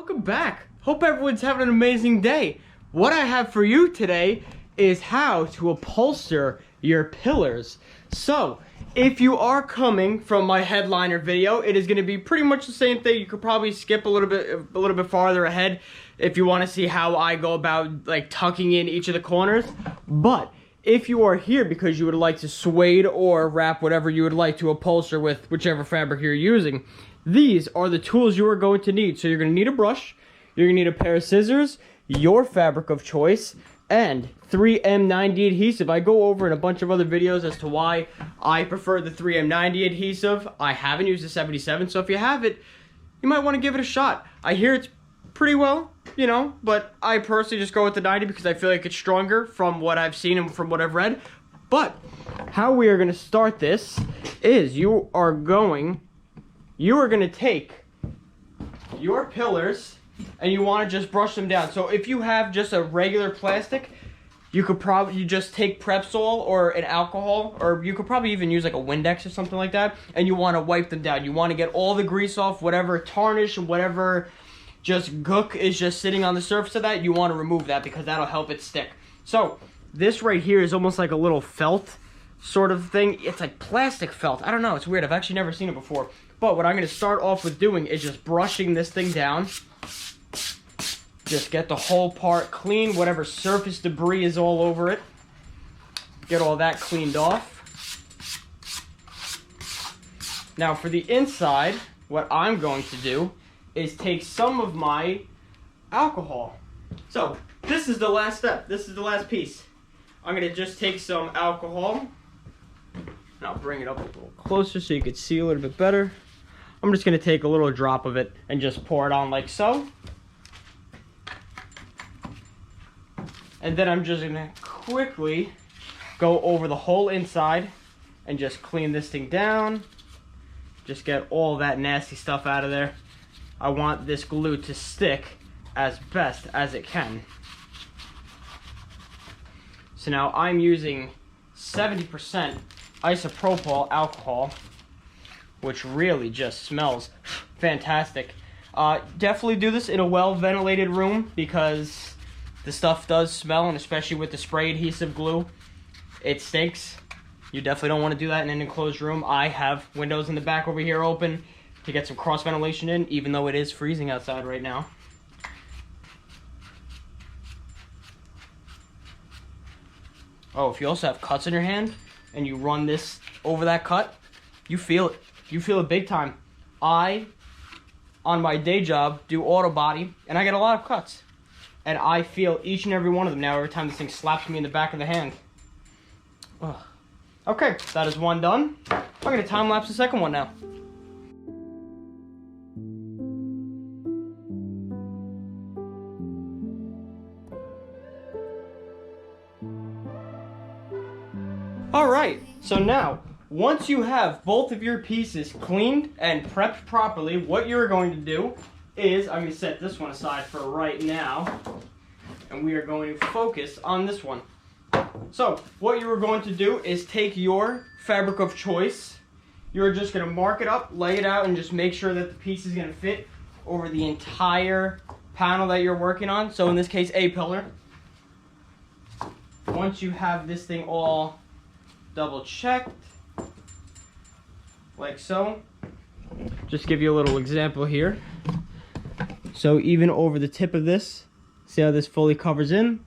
Welcome back. Hope everyone's having an amazing day. What I have for you today is how to upholster your pillars. So, if you are coming from my headliner video, it is going to be pretty much the same thing. You could probably skip a little bit farther ahead if you want to see how I go about like tucking in each of the corners. But if you are here because you would like to suede or wrap whatever you would like to upholster with whichever fabric you're using, these are the tools you are going to need. So you're going to need a brush, you're going to need a pair of scissors, your fabric of choice, and 3M90 adhesive. I go over in a bunch of other videos as to why I prefer the 3M90 adhesive. I haven't used the 77, so if you have it, you might want to give it a shot. I hear it's pretty well, you know, but I personally just go with the 90 because I feel like it's stronger from what I've seen and from what I've read. But how we are going to start this is you are going to take your pillars and you want to just brush them down. So if you have just a regular plastic, you could probably just take Prep-Sol or an alcohol, or you could probably even use like a Windex or something like that, and you want to wipe them down. You want to get all the grease off, whatever tarnish and whatever just gook is just sitting on the surface of that. You want to remove that because that'll help it stick. So this right here is almost like a little felt sort of thing. It's like plastic felt. I don't know, it's weird. I've actually never seen it before. But what I'm going to start off with doing is just brushing this thing down. Just get the whole part clean, whatever surface debris is all over it. Get all that cleaned off. Now for the inside, what I'm going to do is take some of my alcohol. So this is the last step. This is the last piece. I'm going to just take some alcohol. And I'll bring it up a little closer so you can see a little bit better. I'm just going to take a little drop of it and just pour it on like so. And then I'm just going to quickly go over the whole inside and just clean this thing down. Just get all that nasty stuff out of there. I want this glue to stick as best as it can. So now I'm using 70% isopropyl alcohol, which really just smells fantastic. Definitely do this in a well-ventilated room because the stuff does smell, and especially with the spray adhesive glue, it stinks. You definitely don't want to do that in an enclosed room. I have windows in the back over here open to get some cross ventilation in, even though it is freezing outside right now. Oh, if you also have cuts in your hand and you run this over that cut, you feel it. You feel it big time. I, on my day job, do auto body, and I get a lot of cuts. And I feel each and every one of them now every time this thing slaps me in the back of the hand. Ugh. Okay, that is one done. I'm going to time lapse the second one now. Alright, so now, once you have both of your pieces cleaned and prepped properly, what you're going to do is, I'm going to set this one aside for right now, and we are going to focus on this one. So, what you are going to do is take your fabric of choice. You're just going to mark it up, lay it out, and just make sure that the piece is going to fit over the entire panel that you're working on. So in this case, a pillar. Once you have this thing all double checked, like so. Just give you a little example here. So even over the tip of this, see how this fully covers in?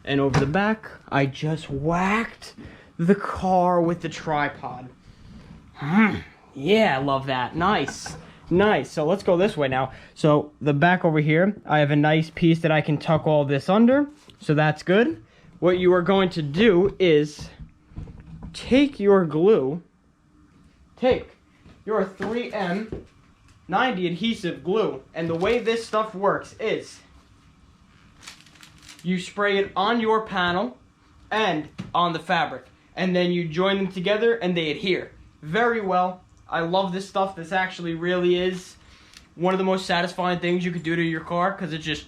And over the back, I just whacked the car with the tripod. Yeah, I love that. Nice. Nice. So let's go this way now. So the back over here, I have a nice piece that I can tuck all this under. So that's good. What you are going to do is take your glue, take your 3M90 adhesive glue, and the way this stuff works is you spray it on your panel and on the fabric, and then you join them together and they adhere very well. I love this stuff. This actually really is one of the most satisfying things you could do to your car because it just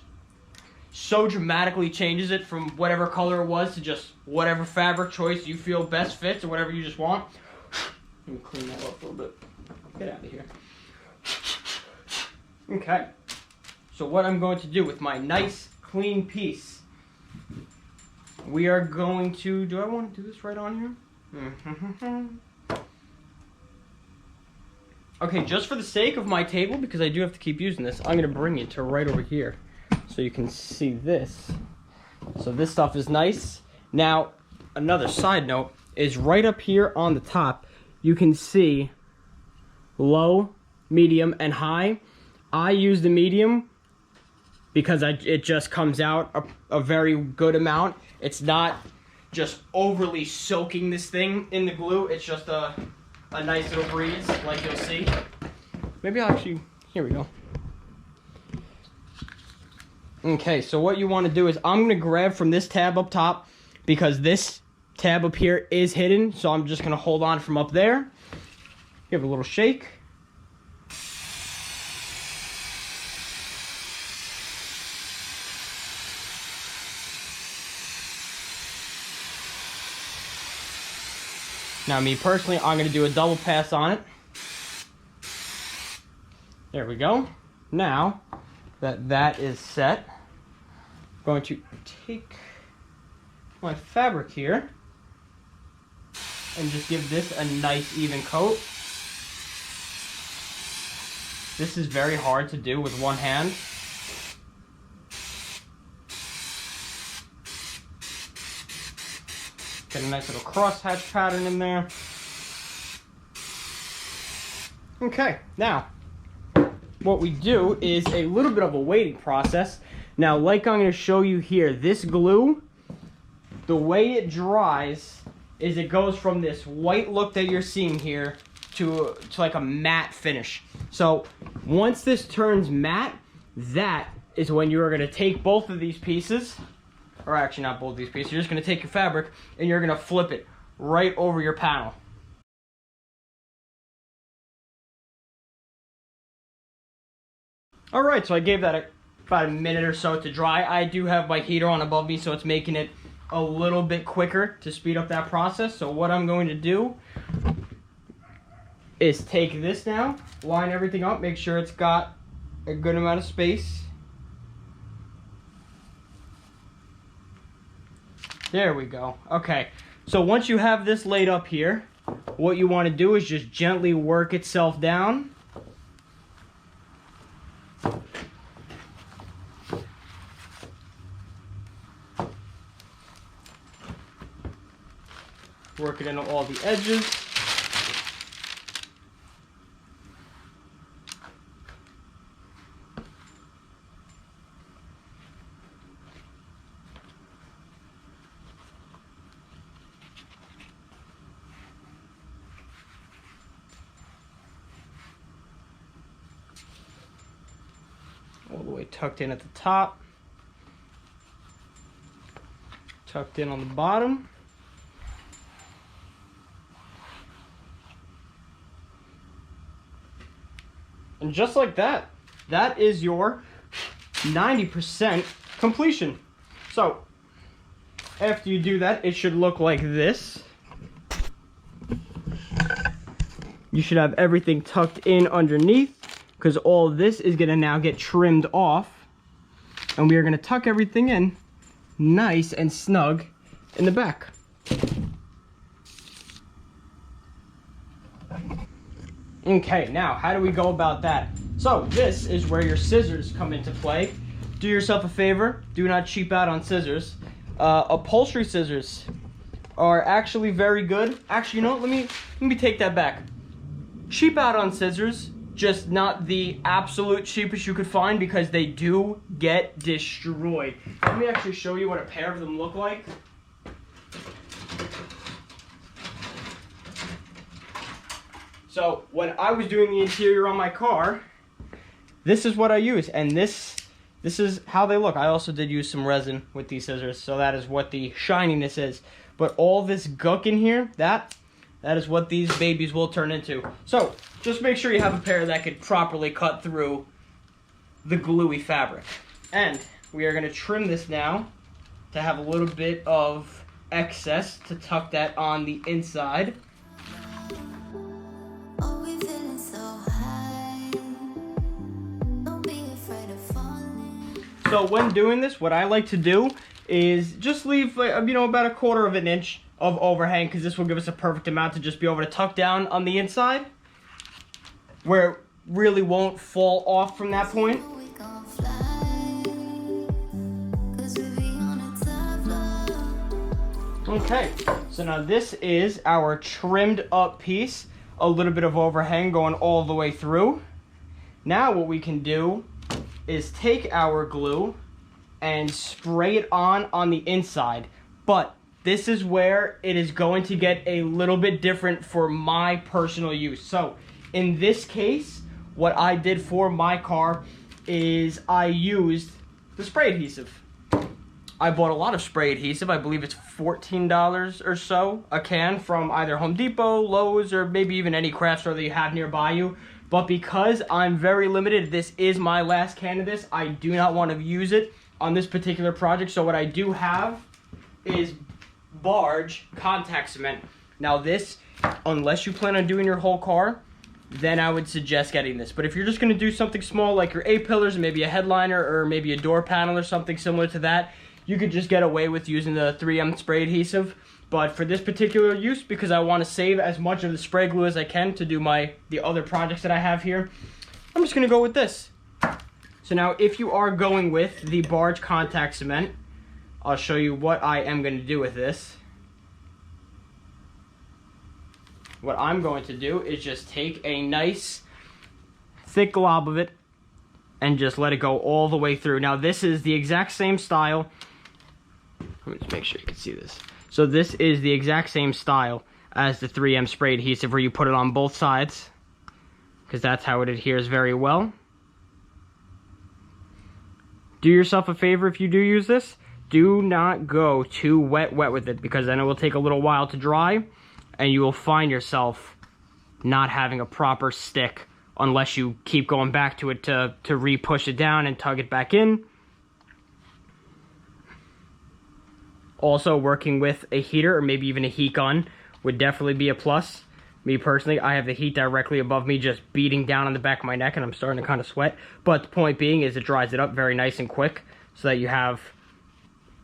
so dramatically changes it from whatever color it was to just whatever fabric choice you feel best fits or whatever you just want. Let me clean that up a little bit. Get out of here. Okay. So what I'm going to do with my nice clean piece, we are going to, do I want to do this right on here? Okay, just for the sake of my table, because I do have to keep using this, I'm going to bring it to right over here so you can see this. So this stuff is nice. Now, another side note is right up here on the top, you can see low, medium, and high. I use the medium because it just comes out a very good amount. It's not just overly soaking this thing in the glue. It's just a nice little breeze, like you'll see. Maybe I'll actually, here we go. Okay, so what you want to do is I'm going to grab from this tab up top because this tab up here is hidden. So I'm just going to hold on from up there. Give it a little shake. Now, me personally, I'm going to do a double pass on it. There we go. Now that that is set, I'm going to take my fabric here and just give this a nice even coat. This is very hard to do with one hand. Get a nice little crosshatch pattern in there. Okay, now what we do is a little bit of a waiting process. Now, like I'm going to show you here, this glue, the way it dries is it goes from this white look that you're seeing here to like a matte finish. So once this turns matte, that is when you are going to take both of these pieces, or actually not both of these pieces, you're just going to take your fabric and you're going to flip it right over your panel. Alright, so I gave that about a minute or so to dry. I do have my heater on above me, so it's making it a little bit quicker to speed up that process. So what I'm going to do is take this now, line everything up, make sure it's got a good amount of space. There we go. Okay, so once you have this laid up here, what you want to do is just gently work itself down. Work it into all the edges. All the way tucked in at the top. Tucked in on the bottom. And just like that, that is your 90% completion. So, after you do that, it should look like this. You should have everything tucked in underneath, because all of this is going to now get trimmed off. And we are going to tuck everything in nice and snug in the back. Okay, now how do we go about that? So this is where your scissors come into play. Do yourself a favor, do not cheap out on scissors. Upholstery scissors are actually very good. Actually, you know what, let me take that back. Cheap out on scissors, just not the absolute cheapest you could find, because they do get destroyed. Let me actually show you what a pair of them look like. So when I was doing the interior on my car, this is what I used, and this is how they look. I also did use some resin with these scissors, so that is what the shininess is. But all this gunk in here, that is what these babies will turn into. So just make sure you have a pair that could properly cut through the gluey fabric. And we are going to trim this now to have a little bit of excess to tuck that on the inside. Oh, we feeling so high. Don't be afraid of falling. So when doing this, what I like to do is just leave, about 1/4 of an inch of overhang, because this will give us a perfect amount to just be able to tuck down on the inside, where it really won't fall off from that point. Okay, so now this is our trimmed up piece, a little bit of overhang going all the way through. Now what we can do is take our glue and spray it on the inside, but this is where it is going to get a little bit different for my personal use. So in this case, what I did for my car is I used the spray adhesive. I bought a lot of spray adhesive. I believe it's $14 or so a can from either Home Depot, Lowe's, or maybe even any craft store that you have nearby you. But because I'm very limited, this is my last can of this, I do not want to use it on this particular project. So what I do have is Barge contact cement. Now this, unless you plan on doing your whole car, then I would suggest getting this. But if you're just going to do something small like your A-pillars and maybe a headliner or maybe a door panel or something similar to that, you could just get away with using the 3M spray adhesive. But for this particular use, because I want to save as much of the spray glue as I can to do the other projects that I have here, I'm just going to go with this. So now if you are going with the Barge contact cement, I'll show you what I am going to do with this. What I'm going to do is just take a nice thick glob of it and just let it go all the way through. Now this is the exact same style. Let me just make sure you can see this. So this is the exact same style as the 3M spray adhesive, where you put it on both sides, because that's how it adheres very well. Do yourself a favor if you do use this. Do not go too wet with it, because then it will take a little while to dry, and you will find yourself not having a proper stick unless you keep going back to it to re-push it down and tug it back in. Also, working with a heater or maybe even a heat gun would definitely be a plus. Me personally, I have the heat directly above me just beating down on the back of my neck, and I'm starting to kind of sweat. But the point being is it dries it up very nice and quick, so that you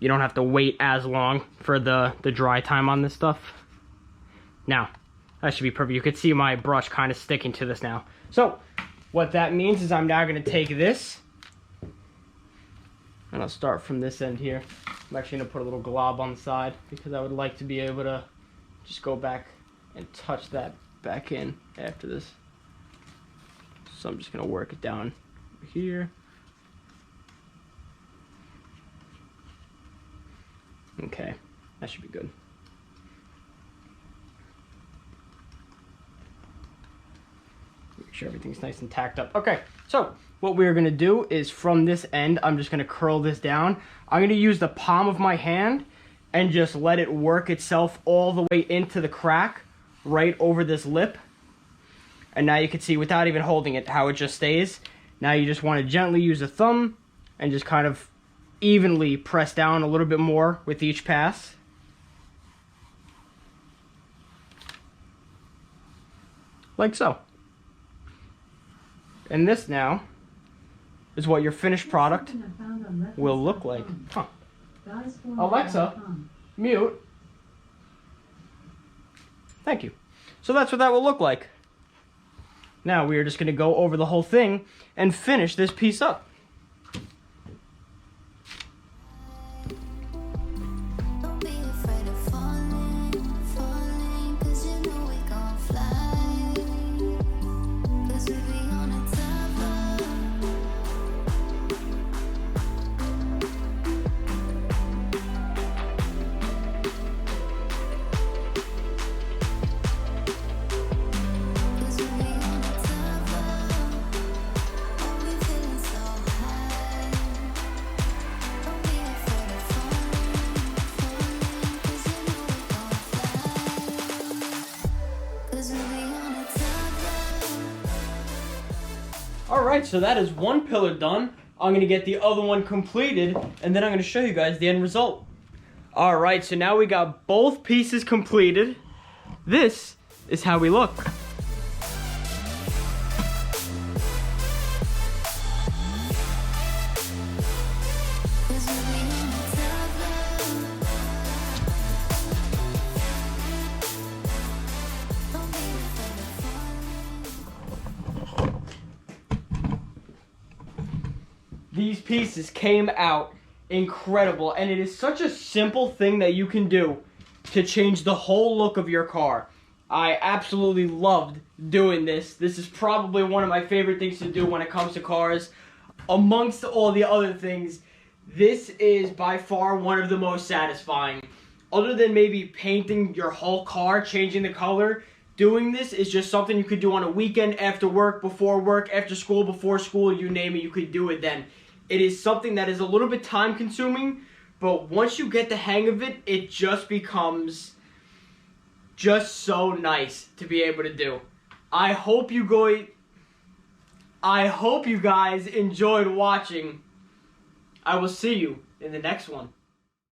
don't have to wait as long for the dry time on this stuff. Now, that should be perfect. You can see my brush kind of sticking to this now. So, what that means is I'm now going to take this, and I'll start from this end here. I'm actually going to put a little glob on the side, because I would like to be able to just go back and touch that back in after this. So I'm just going to work it down here. Okay, that should be good. Make sure everything's nice and tacked up. Okay, so what we're going to do is from this end, I'm just going to curl this down. I'm going to use the palm of my hand and just let it work itself all the way into the crack right over this lip. And now you can see, without even holding it, how it just stays. Now you just want to gently use a thumb and just kind of evenly press down a little bit more with each pass. Like so. And this now is what your finished product will look like. Huh. Alexa, mute. Thank you. So that's what that will look like. Now we are just going to go over the whole thing and finish this piece up. Alright, so that is one pillar done. I'm going to get the other one completed, and then I'm going to show you guys the end result. Alright, so now we got both pieces completed. This is how we look. these pieces came out incredible, and it is such a simple thing that you can do to change the whole look of your car. I absolutely loved doing this. This is probably one of my favorite things to do when it comes to cars. Amongst all the other things, this is by far one of the most satisfying. Other than maybe painting your whole car, changing the color, doing this is just something you could do on a weekend, after work, before work, after school, before school, you name it, you could do it then. It is something that is a little bit time consuming, but once you get the hang of it, it just becomes just so nice to be able to do. I hope you guys enjoyed watching. I will see you in the next one.